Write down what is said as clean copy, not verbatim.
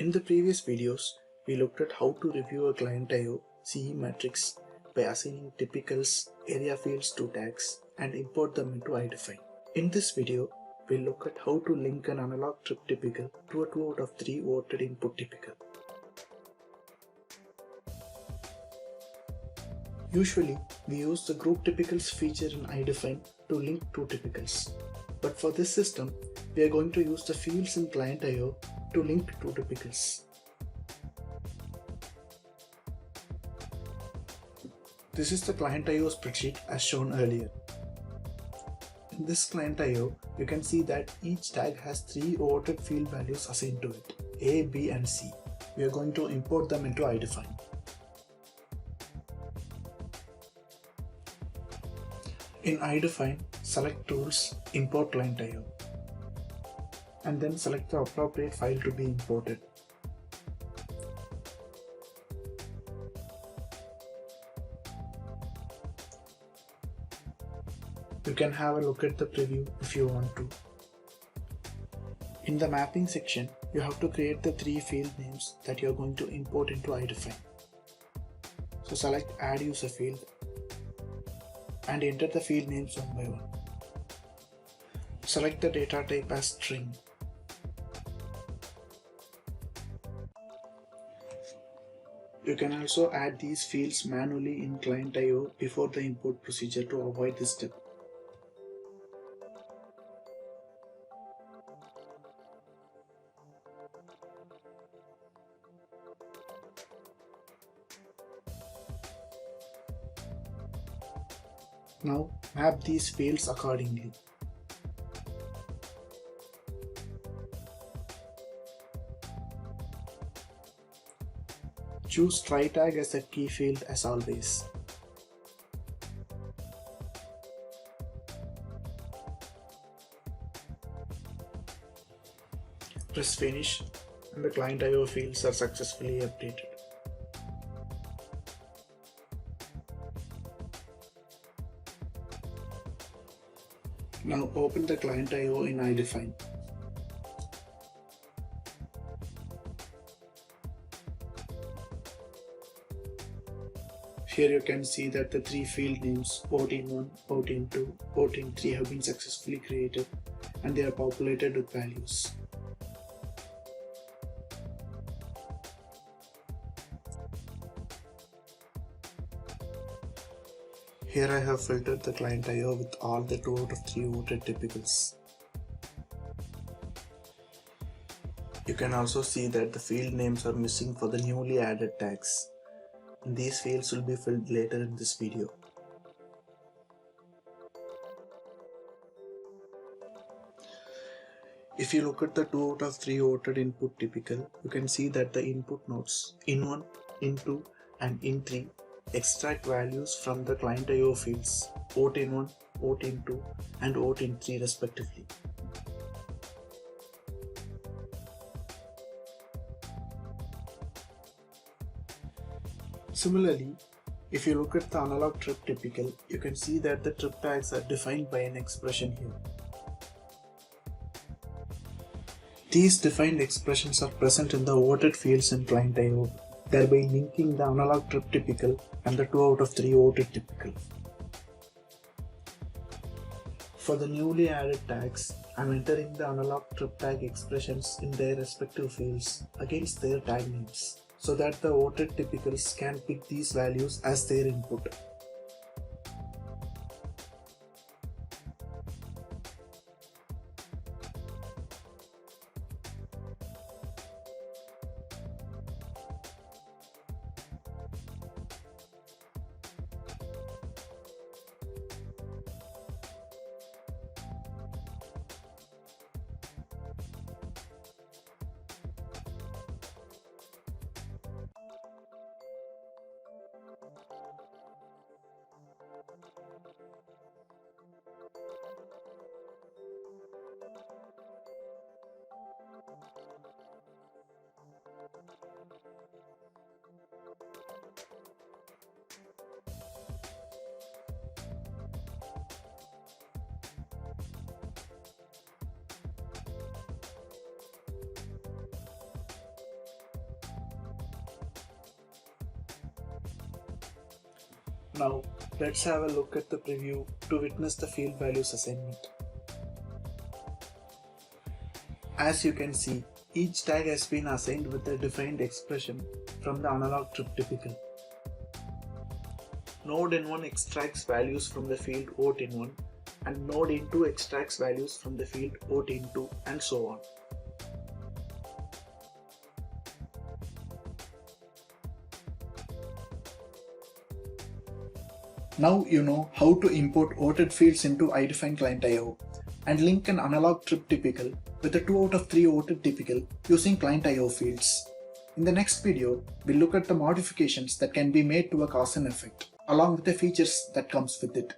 In the previous videos, we looked at how to review a ClientIO CE matrix by assigning typicals, area fields to tags and import them into iDefine. In this video, we'll look at how to link an analog trip typical to a 2 out of 3 voted input typical. Usually, we use the group typicals feature in iDefine to link two typicals. But for this system, we are going to use the fields in ClientIO to link two typicals. This is the ClientIO spreadsheet as shown earlier. In this ClientIO, you can see that each tag has 3 voted field values assigned to it, A, B and C. We are going to import them into iDefine. In iDefine, select Tools, Import ClientIO, and then select the appropriate file to be imported. You can have a look at the preview if you want to. In the mapping section, you have to create the 3 field names that you are going to import into iDefine. So select Add User Field and enter the field names one by one. Select the data type as string. You can also add these fields manually in ClientIO before the import procedure to avoid this step. Now map these fields accordingly. Choose try tag as a key field as always. Press finish and the ClientIO fields are successfully updated. Now open the ClientIO in iDefine. Here you can see that the 3 field names OTIN1, OTIN2, OTIN3 have been successfully created and they are populated with values. Here I have filtered the ClientIO with all the 2 out of 3 voted typicals. You can also see that the field names are missing for the newly added tags. These fields will be filled later in this video. If you look at the 2 out of 3 voted input typical, you can see that the input nodes in1, in2 and in3 extract values from the ClientIO fields OTIN1, OTIN2 and OTIN3 respectively. Similarly, if you look at the analog trip typical, you can see that the trip tags are defined by an expression here. These defined expressions are present in the voted fields in ClientIO, thereby linking the analog trip typical and the 2 out of 3 voted typical. For the newly added tags, I am entering the analog trip tag expressions in their respective fields against their tag names, so that the voted typicals can pick these values as their input. Now, let's have a look at the preview to witness the field values assignment. As you can see, each tag has been assigned with a defined expression from the analog trip typical. Node in1 extracts values from the field vote in1 and node in2 extracts values from the field vote in2 and so on. Now you know how to import voted fields into iDefine ClientIO and link an analog trip typical with a 2 out of 3 voted typical using ClientIO fields. In the next video, we'll look at the modifications that can be made to a cause and effect, along with the features that comes with it.